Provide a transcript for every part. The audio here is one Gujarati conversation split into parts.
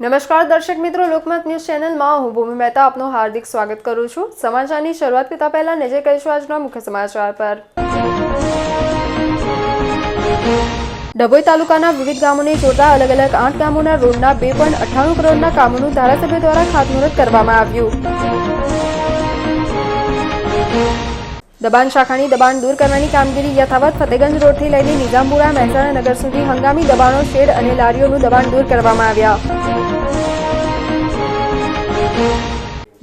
નમસ્કાર દર્શક મિત્રો, લોકમત ન્યૂઝ ચેનલમાં હું ભૂમિ મહેતા આપનું હાર્દિક સ્વાગત કરું છું। સમાચારની શરૂઆત કરતા પહેલા નજર કરીશું આજના મુખ્ય સમાચાર પર। ડભોઈ તાલુકાના વિવિધ ગામોને જોડતા અલગ અલગ 8 ગામોના રોડના 2.98 કરોડના કામોનું ધારાસભ્ય દ્વારા ખાતમુહૂર્ત કરવામાં આવ્યું। દબાણ શાખાની દબાણ દૂર કરવાની કામગીરી યથાવત। ફતેગંજ રોડથી લઈને નિઝામપુરા મહેસાણા નગર સુધી હંગામી દબાણો, શેડ અને લારીઓનું દબાણ દૂર કરવામાં આવ્યા।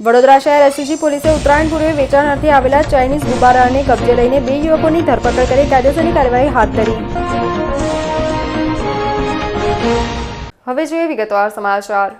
વડોદરા શહેર એસઓજી પોલીસે ઉત્તરાયણ પૂર્વે વેચાણ અર્થે આવેલા ચાઇનીઝ ગુબ્બારાને કબજે લઈને 2 યુવકોની ધરપકડ કરી કાયદેસરની કાર્યવાહી હાથ ધરી। હવે જોઈએ વિગતવાર સમાચાર।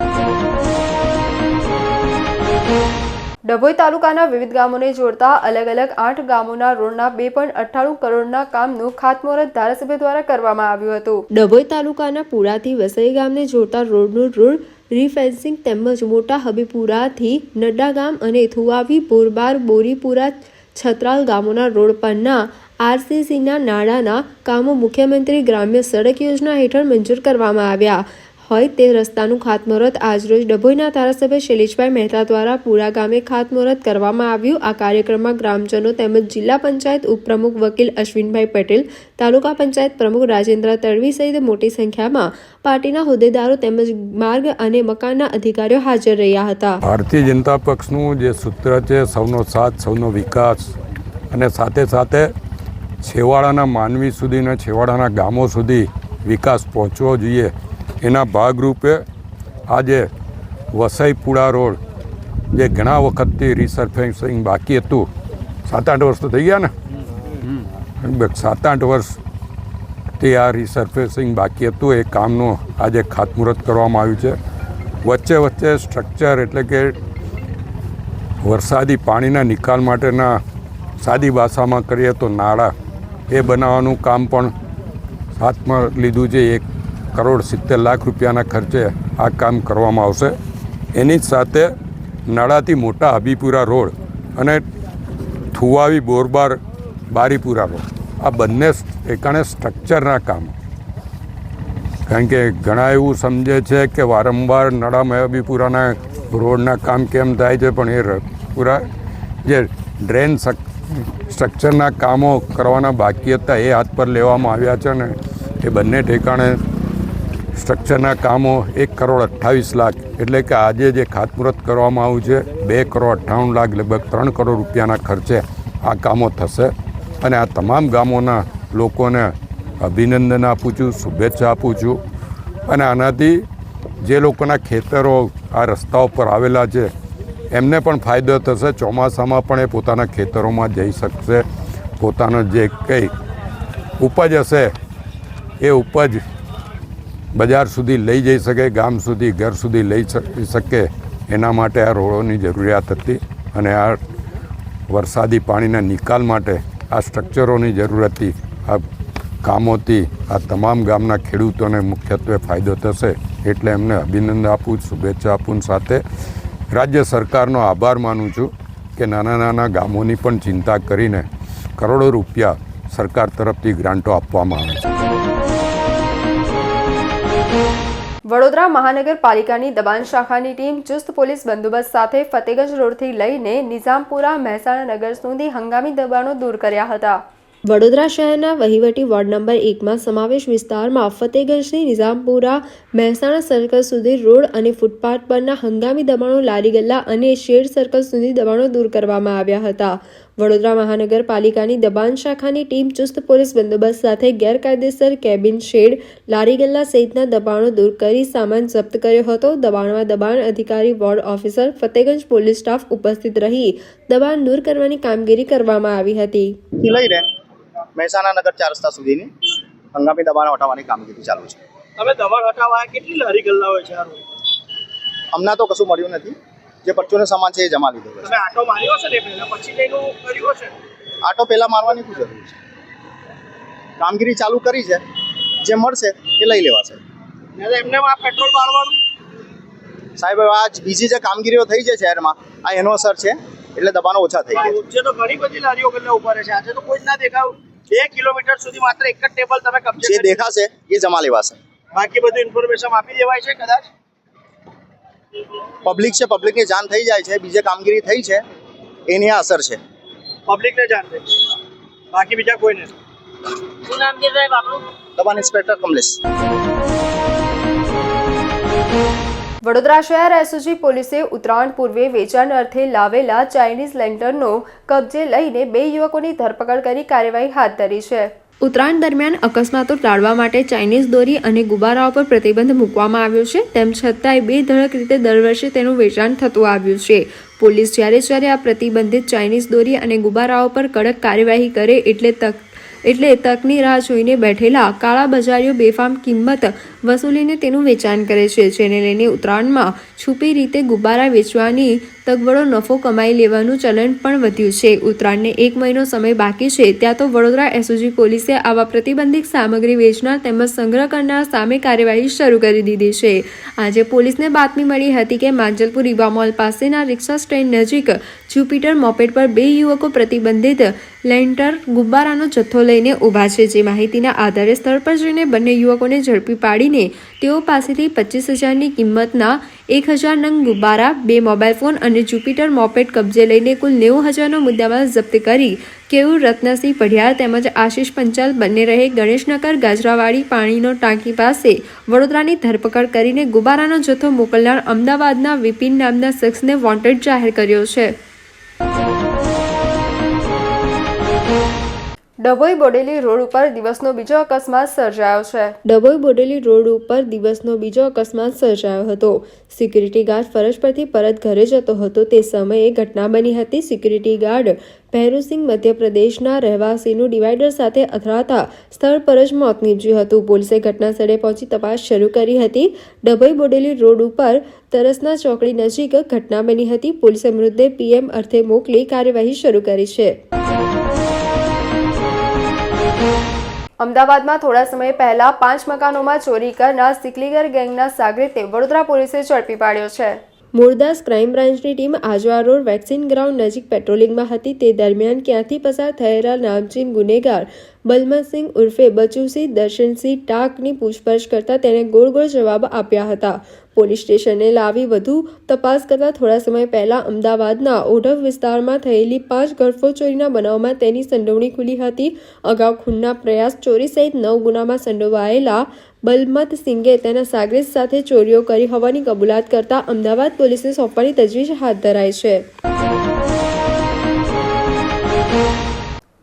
ડભોઈ તાલુકાના વિવિધ ગામોને જોડતા અલગ અલગ 8 ગામોના રોડના 2.98 કરોડના કામનું ખાતમુહૂર્ત ધારાસભ્ય દ્વારા કરવામાં આવ્યું હતું। ડભોઈ તાલુકાના પુરાથી વસઈ ગામને જોડતા રોડનું રોડ રીફેન્સિંગ તેમજ મોટા હબીપુરાથી નડ્ડા ગામ અને થુવાવી, બોરબાર, બોરીપુરા, છત્રાલ ગામોના રોડ પરના આરસીસીના નાણાંના કામો મુખ્યમંત્રી ગ્રામ્ય સડક યોજના હેઠળ મંજૂર કરવામાં આવ્યા હોય તે રસ્તાનું ખાતમુહૂર્ત આજરોજ ડભોઈના ધારાસભ્ય શૈલેષભાઈ મહેતા દ્વારા પુરા ગામે ખાતમુહૂર્ત કરવામાં આવ્યું। આ કાર્યક્રમમાં ગ્રામજનો તેમજ જિલ્લા પંચાયત ઉપપ્રમુખ વકીલ અશ્વિનભાઈ પટેલ, તાલુકા પંચાયત પ્રમુખ રાજેન્દ્ર તડવી સહિત મોટી સંખ્યામાં પાર્ટીના હોદ્દેદારો તેમજ માર્ગ અને મકાનના અધિકારીઓ હાજર રહ્યા હતા। ભારતીય જનતા પક્ષનું જે સૂત્ર છે સૌનો સાથ સૌનો વિકાસ અને સાથે સાથે છેવાડાના માનવી સુધી અને છેવાડાના ગામો સુધી વિકાસ પહોંચવો જોઈએ, એના ભાગરૂપે આજે વસઈપુરા રોડ જે ઘણા વખતથી રિસર્ફેસિંગ બાકી હતું, 7-8 વર્ષ તો થઈ ગયા ને, 7-8 વર્ષથી આ રિસર્ફેસિંગ બાકી હતું, એ કામનું આજે ખાતમુહૂર્ત કરવામાં આવ્યું છે। વચ્ચે વચ્ચે સ્ટ્રક્ચર એટલે કે વરસાદી પાણીના નિકાલ માટેના સાદી ભાષામાં કરીએ તો નાળા, એ બનાવવાનું કામ પણ હાથમાં લીધું છે। 1,70,00,000 રૂપિયાના ખર્ચે આ કામ કરવામાં આવશે। એની જ સાથે નડાથી મોટા હબીપુરા રોડ અને થુવાવી, બોરબાર, બારીપુરા રોડ, આ બંને ઠેકાણે સ્ટ્રક્ચરના કામ, કારણ કે ઘણા એવું સમજે છે કે વારંવાર નડા હબીપુરાના રોડના કામ કેમ થાય છે, પણ એ પૂરા જે ડ્રેન સ્ટ્રક્ચરના કામો કરવાના બાકી હતા એ હાથ પર લેવામાં આવ્યા છે ને એ બંને ઠેકાણે સ્ટ્રક્ચરના કામો 1,28,00,000 એટલે કે આજે જે ખાતમુહૂર્ત કરવામાં આવ્યું છે 2,58,00,000 લગભગ 3 કરોડ રૂપિયાના ખર્ચે આ કામો થશે। અને આ તમામ ગામોના લોકોને અભિનંદન આપું છું, શુભેચ્છા આપું છું। અને આનાથી જે લોકોના ખેતરો આ રસ્તાઓ પર આવેલા છે એમને પણ ફાયદો થશે। ચોમાસામાં પણ એ પોતાના ખેતરોમાં જઈ શકશે, પોતાનો જે કંઈ ઉપજ હશે એ ઉપજ બજાર સુધી લઈ જઈ શકે, ગામ સુધી, ઘર સુધી લઈ શકે, એના માટે આ રોડોની જરૂરિયાત હતી। અને આ વરસાદી પાણીના નિકાલ માટે આ સ્ટ્રક્ચરોની જરૂર હતી। આ કામોથી આ તમામ ગામના ખેડૂતોને મુખ્યત્વે ફાયદો થશે, એટલે એમને અભિનંદન આપું, શુભેચ્છા આપું, સાથે રાજ્ય સરકારનો આભાર માનું છું કે નાના નાના ગામોની પણ ચિંતા કરીને કરોડો રૂપિયા સરકાર તરફથી ગ્રાન્ટો આપવામાં આવે છે। વડોદરા મહાનગરપાલિકાની દબાણ શાખાની ટીમ ચુસ્ત પોલીસ બંદોબસ્ત સાથે ફતેગંજ રોડથી લઈને નિઝામપુરા મહેસાણા નગર સુધી હંગામી દબાણો દૂર કર્યા હતા। વડોદરા શહેરના વહીવટી વોર્ડ નંબર 1માં સમાવેશ વિસ્તારમાં ફતેગંજથી નિઝામપુરા મહેસાણા સર્કલ સુધી રોડ અને ફૂટપાથ પરના હંગામી દબાણો, લારી ગલ્લા અને શેડ સર્કલ સુધી દબાણો દૂર કરવામાં આવ્યા હતા। વડોદરા મહાનગરપાલિકાની દબાણ શાખાની ટીમ ચુસ્ત પોલીસ બંદોબસ્ત સાથે ગેરકાયદેસર કેબિન, શેડ, લારી ગલ્લા સહિતના દબાણો દૂર કરી સામાન જપ્ત કર્યો હતો। દબાણમાં દબાણ અધિકારી, ward officer, Fatehganj police staff ઉપસ્થિત રહી દબાણ દૂર કરવાની કામગીરી કરવામાં આવી હતી। મહેસાણા નગર 4 રસ્તા સુધીની હંગામી દબાણ હટાવવાની કામગીરી ચાલુ છે। તમે દબાણ હટાવવા કેટલી લારી ગલ્લા હોય છે? હમણાં તો કશું મળ્યું નથી, જે પરચુનો સામાન છે એ જમા લીધો છે। તમે આટો માર્યો છે ને પહેલા, પછી જઈનું કર્યું છે? આટો પહેલા મારવાની શું જરૂર છે? કામગીરી ચાલુ કરી છે, જે મળશે એ લઈ લેવાશે। એમને આ પેટ્રોલ મારવાનું સાહેબ, આ બીજી જે કામગીરીઓ થઈ છે શહેરમાં, આ એનો અસર છે, એટલે દબાણો ઓછા થઈ ગયા છે। તો ઘણી બધી લારીઓ ગલ્લા ઉભા રહે છે, આજે તો કોઈ જ ના દેખાવ। 2 કિલોમીટર સુધી માત્ર એક જ ટેબલ તમે કબજે જે દેખાશે એ જમા લેવાશે। બાકી બધું ઇન્ફોર્મેશન આપી દેવાય છે કદાચ? પબ્લિક છે, પબ્લિકને જાણ થઈ જાય છે, બીજે કામગીરી થઈ છે એની આ અસર છે. પબ્લિકને જાણ થઈ, બાકી બીજા કોઈને. શું નામ છે સાહેબ આપણું? દબાણ ઇન્સ્પેક્ટર કમલેશ. વડોદરા શહેર એસઓજી પોલીસે ઉત્તરાયણ પૂર્વે વેચાણ અર્થે લાવેલા ચાઇનીઝ લેન્ટરનો કબજે લઈને 2 યુવકોની ધરપકડ કરી કાર્યવાહી હાથ ધરી છે. ઉત્તરાયણ દરમિયાન અકસ્માતો ટાળવા માટે ચાઇનીઝ દોરી અને ગુબ્બારાઓ પર પ્રતિબંધ મૂકવામાં આવ્યો છે. તેમ છતાંય બેધડક રીતે દર વર્ષે તેનું વેચાણ થતું આવ્યું છે. પોલીસ જ્યારે આ પ્રતિબંધિત ચાઇનીઝ દોરી અને ગુબ્બારાઓ પર કડક કાર્યવાહી કરે એટલે તકની રાહ જોઈને બેઠેલા કાળા બજારીઓ બેફામ કિંમત વસૂલીને તેનું વેચાણ કરે છે. જેને લઈને ઉત્તરાયણમાં છુપી રીતે ગુબ્બારા વેચવાની તગવડો નફો કમાઈ લેવાનું ચલણ પણ વધ્યું છે. ઉત્તરાયણને 1 મહિનો સમય બાકી છે ત્યાં તો વડોદરા એસઓજી પોલીસે આવા પ્રતિબંધિત સામગ્રી વેચનાર તેમજ સંગ્રહ કરનાર સામે કાર્યવાહી શરૂ કરી દીધી છે. આજે પોલીસને બાતમી મળી હતી કે માંજલપુર ઈવા મોલ પાસેના રિક્ષા સ્ટેન્ડ નજીક જ્યુપિટર મોપેડ પર 2 યુવકો પ્રતિબંધિત લેન્ટર ગુબ્બારાનો જથ્થો લઈને ઊભા છે. જે માહિતીના આધારે સ્થળ પર જઈને બંને યુવકોને ઝડપી પાડીને તેઓ પાસેથી 25,000ની કિંમતના 1,000 નંગ ગુબ્બારા, 2 મોબાઈલ ફોન અને જ્યુપિટર મોપેડ કબજે લઈને કુલ 90,000નો મુદ્દામાલ જપ્ત કરી કેવું રત્નસિંહ પઢિયાર તેમજ આશિષ પંચાલ બંને રહે ગણેશનગર ગાજરાવાડી પાણીનો ટાંકી પાસે વડોદરાની ધરપકડ કરીને ગુબ્બારાનો જથ્થો મોકલનાર અમદાવાદના વિપિન નામના શખ્સને વોન્ટેડ જાહેર કર્યો છે. ડભોઈ બોડેલી રોડ ઉપર દિવસનો બીજો અકસ્માત સર્જાયો છે. ડભોઈ બોડેલી રોડ ઉપર દિવસનો બીજો અકસ્માત સર્જાયો હતો. સિક્યુરિટી ગાર્ડ ફરજ પરથી પરત ઘરે જતો હતો તે સમયે ઘટના બની હતી. સિક્યુરિટી ગાર્ડ ભૈરુસિંહ મધ્યપ્રદેશના રહેવાસીનું ડિવાઈડર સાથે અથડાતા સ્થળ પર જ મોત નીપજ્યું હતું. પોલીસે ઘટના સ્થળે પહોંચી તપાસ શરૂ કરી હતી. ડભોઈ બોડેલી રોડ ઉપર તરસના ચોકડી નજીક ઘટના બની હતી. પોલીસે મૃતદેહ પીએમ અર્થે મોકલી કાર્યવાહી શરૂ કરી છે. અમદાવાદમાં થોડા સમય પહેલા 5 મકાનોમાં ચોરી કરનાર સિકલીગર ગેંગના સાગરીતે વડોદરા પોલીસે ઝડપી પાડ્યો છે. મોરદાસ ક્રાઇમ બ્રાન્ચની team Ajwa road vaccine ground નજીક પેટ્રોલિંગમાં હતી. તે દરમિયાન ક્યાંથી પસાર થયેલા નામચીન ગુનેગાર બલમતસિંહ ઉર્ફે બચુસિંહ દર્શનસિંહ ટાકની પૂછપરછ કરતા તેને ગોળ જવાબ આપ્યા હતા. પોલીસ સ્ટેશને લાવી વધુ તપાસ કરતા થોડા સમય પહેલા અમદાવાદના ઓઢવ વિસ્તારમાં થયેલી 5 ઘરફોડ ચોરીના બનાવમાં તેની સંડોવણી ખુલી હતી. અગાઉ ખૂનના પ્રયાસ, ચોરી સહિત 9 ગુનામાં સંડોવાયેલા બલમત સિંઘે તેના સાગરીત સાથે ચોરીઓ કરી હોવાની કબૂલાત કરતા અમદાવાદ પોલીસને સોંપવાની તજવીજ હાથ ધરાઈ છે.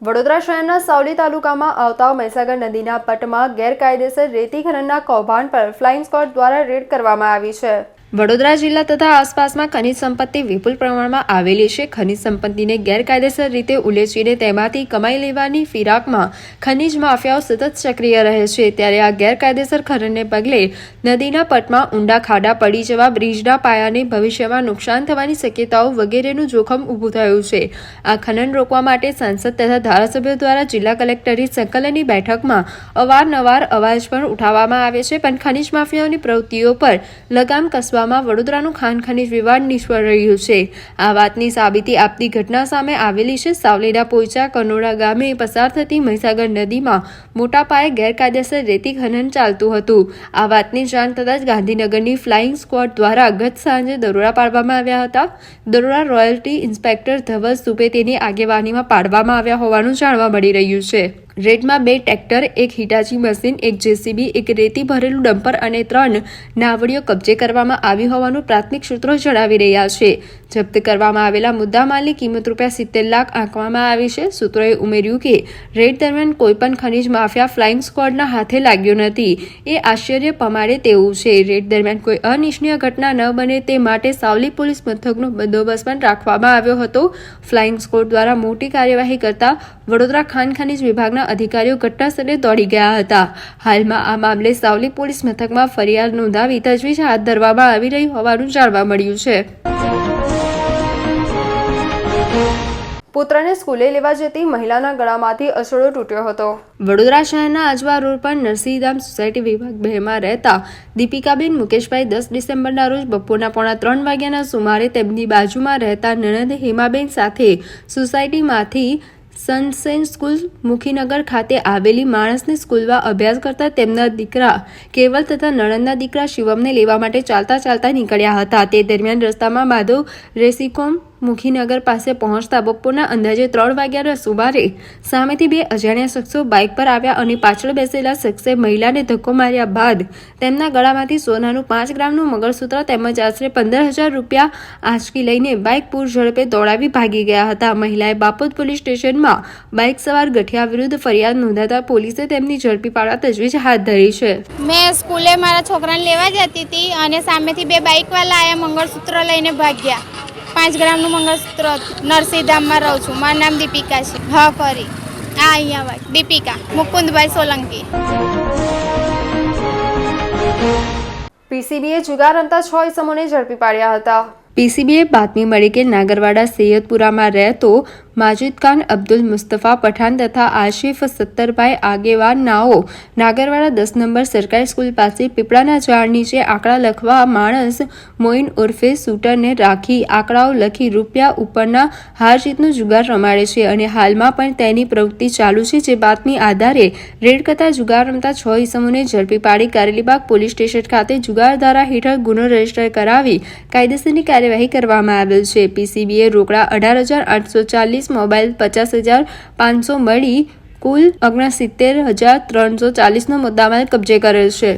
વડોદરા શહેરના સાવલી તાલુકામાં આવતા મહીસાગર નદીના પટમાં ગેરકાયદેસર રેતી ખનનના કૌભાંડ પર ફ્લાઇંગ સ્ક્વોડ દ્વારા રેડ કરવામાં આવી છે. વડોદરા જિલ્લા તથા આસપાસમાં ખનિજ સંપત્તિ વિપુલ પ્રમાણમાં આવેલી છે. ખનિજ સંપત્તિને ગેરકાયદેસર રીતે ઉલેચીને તેમાંથી કમાઈ લેવાની ફિરાકમાં ખનિજ માફિયાઓ સતત સક્રિય રહે છે. ત્યારે આ ગેરકાયદેસર ખનનને પગલે નદીના પટમાં ઊંડા ખાડા પડી જવા, બ્રિજના પાયાને ભવિષ્યમાં નુકસાન થવાની શક્યતાઓ વગેરેનું જોખમ ઊભું થયું છે. આ ખનન રોકવા માટે સાંસદ તથા ધારાસભ્યો દ્વારા જિલ્લા કલેક્ટરની સંકલનની બેઠકમાં અવારનવાર અવાજ પણ ઉઠાવવામાં આવે છે. પણ ખનિજ માફિયાઓની પ્રવૃત્તિઓ પર લગામ કસવા વડોદરાનું ખાણ ખનીજ વિવાદ નિષ્ફળ રહ્યું છે. આ વાતની સાબિતી આપતી ઘટના સામે આવેલી છે. સાવલીના પોઈચા કનોડા ગામે પસાર થતી મહીસાગર નદીમાં મોટા પાયે ગેરકાયદેસર રેતી ખનન ચાલતું હતું. આ વાતની જાણ થતાં જ ગાંધીનગરની ફ્લાઇંગ સ્ક્વોડ દ્વારા ગત સાંજે દરોડા પાડવામાં આવ્યા હતા. દરોડા રોયલ્ટી ઇન્સ્પેક્ટર ધવલ સુપેતીની આગેવાનીમાં પાડવામાં આવ્યા હોવાનું જાણવા મળી રહ્યું છે. રેડમાં 2 ટ્રેક્ટર, 1 હિટાચી મશીન, 1 જેસીબી, 1 રેતી ભરેલું ડમ્પર અને 3 નાવડીઓ કબજે કરવામાં આવી હોવાનું પ્રાથમિક સૂત્રો જણાવી રહ્યા છે. જપ્ત કરવામાં આવેલા મુદ્દામાલની કિંમત ₹70 લાખ આંકવામાં આવી છે. સૂત્રોએ ઉમેર્યું કે રેડ દરમિયાન કોઈપણ ખનિજ માફિયા ફ્લાઇંગ સ્ક્વોડના હાથે લાગ્યો નથી. એ આશ્ચર્ય પમાડે તેવું છે. રેડ દરમિયાન કોઈ અનિચ્છનીય ઘટના ન બને તે માટે સાવલી પોલીસ મથકનો બંદોબસ્ત પણ રાખવામાં આવ્યો હતો. ફ્લાઇંગ સ્ક્વોડ દ્વારા મોટી કાર્યવાહી કરતા વડોદરા ખાણ ખનિજ વિભાગના અધિકારીઓ ઘટના સ્થળે દોડી ગયા હતા. હાલમાં આ મામલે સાવલી પોલીસ મથકમાં ફરિયાદ નોંધાવી તજવીજ હાથ ધરવામાં આવી રહી હોવાનું જાણવા મળ્યું છે. પુત્રને સ્કૂલે લેવા જતી મહિલાના ગળામાંથી અસડો તૂટ્યો હતો. વડોદરા શહેરના આજવા રોડ પર નરસિંહધામ સોસાયટી વિભાગ 2માં રહેતા દીપિકાબેન મુકેશભાઈ 10 ડિસેમ્બરના રોજ બપોરના 2:45 વાગ્યાના સુમારે તેમની બાજુમાં રહેતા નણંદ હેમાબેન સાથે સોસાયટીમાંથી સનસેન સ્કૂલ મુખીનગર ખાતે આવેલી માણસની સ્કૂલમાં અભ્યાસ કરતા તેમના દીકરા કેવલ તથા નણંદના દીકરા શિવમને લેવા માટે ચાલતા નીકળ્યા હતા. તે દરમિયાન રસ્તામાં માધવ રેસીકોમ મુખીનગર પાસે પહોંચતા બપોરના અંદાજે 3 વાગ્યાના સુમારે સામેથી 2 અજાણ્યા શખ્સો બાઇક પર આવ્યા અને પાછળ બેસેલા શખ્સે મહિલાને ધક્કો માર્યા બાદ તેમના ગળામાંથી સોનાનું 5 ગ્રામનું મંગળસૂત્ર તેમજ આશરે 15,000 રૂપિયા આંચકી લઈને બાઇક પૂર ઝડપે દોડાવી ભાગી ગયા હતા. મહિલાએ બાપોદ પોલીસ સ્ટેશનમાં બાઇક સવાર ગઠિયા વિરુદ્ધ ફરિયાદ નોંધાતા પોલીસે તેમની ઝડપી પાડવા તજવીજ હાથ ધરી છે. મેં સ્કૂલે મારા છોકરાને લેવા જતી હતી અને સામેથી 2 બાઇકવાળા આવ્યા, મંગળસૂત્ર લઈને ભાગ્યા. 5 ગ્રામનું મંગળસૂત્ર હતું. નરસિંહધામમાં રહું છું. મારું નામ દીપિકા છે. હા ખરી. અહીંયા ભાઈ દીપિકા મુકુંદભાઈ સોલંકી. પીસીબીએ જુગાર રમતા 6 ઇસમોને ઝડપી પાડ્યા હતા. પીસીબીએ બાતમી મળી કે નાગરવાડા સૈયદપુરામાં રહેતો માજિદ ખાન અબ્દુલ મુસ્તફા પઠાણ તથા આશિફ સત્તરભાઈ આગેવાન નાઓ નાગરવાડા 10 નંબર સરકારી સ્કૂલ પાસે પીપળાના ઝાડ નીચે આંકડા લખવા માણસ મોઇન ઉર્ફે શૂટરને રાખી આંકડાઓ લખી રૂપિયા ઉપરના હાર જીતનો જુગાર રમાડે છે અને હાલમાં પણ તેની પ્રવૃત્તિ ચાલુ છે. જે બાતમી આધારે રેડ કરતા જુગાર રમતા 6 ઇસમોને ઝડપી પાડી કારેલીબાગ પોલીસ સ્ટેશન ખાતે જુગાર ધારા હેઠળ ગુનો રજીસ્ટર કરાવી કાયદેસરની કાર્યવાહી કરવામાં આવેલ છે. પીસીબીએ રોકડા 18,840, મોબાઈલ 50,500 મળી કુલ 69,340નો મુદ્દામાલ કબજે કરેલ છે.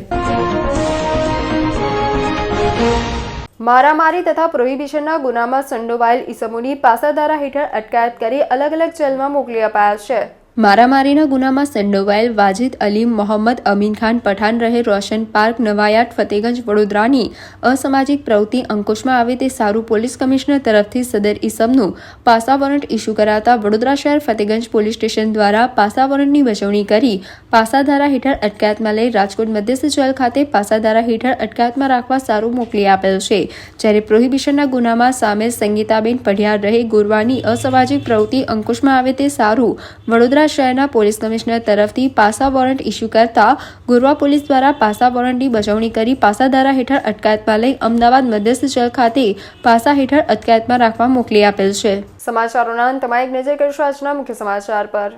મારામારી તથા પ્રોહિબિશનના ગુનામાં સંડોવાયેલ ઇસમોની પાસાધારા હેઠળ અટકાયત કરી અલગ અલગ જેલમાં મોકલી અપાયા છે. મારામારીના ગુનામાં સંડોવાયેલ વાજિદ અલીમ મોહમ્મદ અમીન ખાન પઠાણ રહે રોશન પાર્ક નવાયાર્ડ ફતેગંજ વડોદરાની અસામાજિક પ્રવૃત્તિ અંકુશમાં આવે તે સારું પોલીસ કમિશનર તરફથી સદર ઇસમનું પાસા વોરંટ ઇસ્યુ કરાતા વડોદરા શહેર ફતેગંજ પોલીસ સ્ટેશન દ્વારા પાસા વોરંટની વસૂલણી કરી પાસાધારા હેઠળ અટકાયતમાં લઈ રાજકોટ મધ્યસ્થ જેલ ખાતે પાસાધારા હેઠળ અટકાયતમાં રાખવા સારું મોકલી આપેલ છે. જ્યારે પ્રોહિબિશનના ગુનામાં સામેલ સંગીતાબેન પઢિયાર રહે ગોરવાની અસામાજિક પ્રવૃત્તિ અંકુશમાં આવે તે સારું વડોદરા શહેરના પોલીસ કમિશનર તરફથી પાસા વોરંટ ઇસ્યુ કરતા ગોરવા પોલીસ દ્વારા પાસા વોરંટની બજાવણી કરી પાસાધારા હેઠળ અટકાયતમાં લઈ અમદાવાદ મધ્યસ્થ જેલ ખાતે પાસા હેઠળ અટકાયતમાં રાખવા મોકલી આપેલ છે. સમાચારોના અંતમાં એક નજર કરીશું આજના મુખ્ય સમાચાર પર.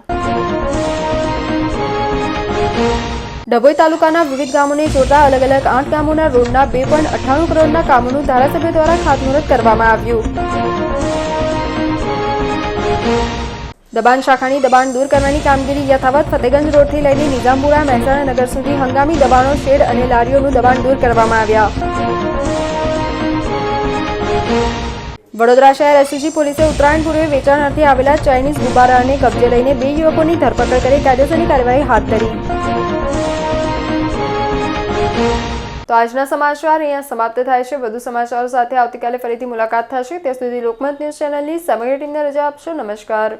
ડભોઈ તાલુકાના વિવિધ ગામોને જોડતા અલગ અલગ 8 ગામોના રોડના 2.98 કરોડના કામોનું ધારાસભ્ય દ્વારા ખાતમુહૂર્ત કરવામાં આવ્યું. દબાણ શાખાની દબાણ દૂર કરવાની કામગીરી યથાવત. ફતેગંજ રોડથી લઈને નિઝામપુરા મહેસાણા નગર સુધી હંગામી દબાણો, શેડ અને લારીઓનું દબાણ દૂર કરવામાં આવ્યા. વડોદરા શહેર એસઓજી પોલીસે ઉત્તરાયણ પૂર્વે વેચાણ અર્થે આવેલા ચાઇનીઝ ગુબ્બારાને કબજે લઈને 2 યુવકોની ધરપકડ કરી કાયદેસરની કાર્યવાહી હાથ ધરી. તો આજના સમાચાર અહીંયા સમાપ્ત થાય છે. વધુ સમાચારો સાથે આવતીકાલે ફરીથી મુલાકાત થશે. ત્યાં સુધી લોકમત ન્યૂઝ ચેનલની સમગ્ર ટીમને રજા આપશો. નમસ્કાર.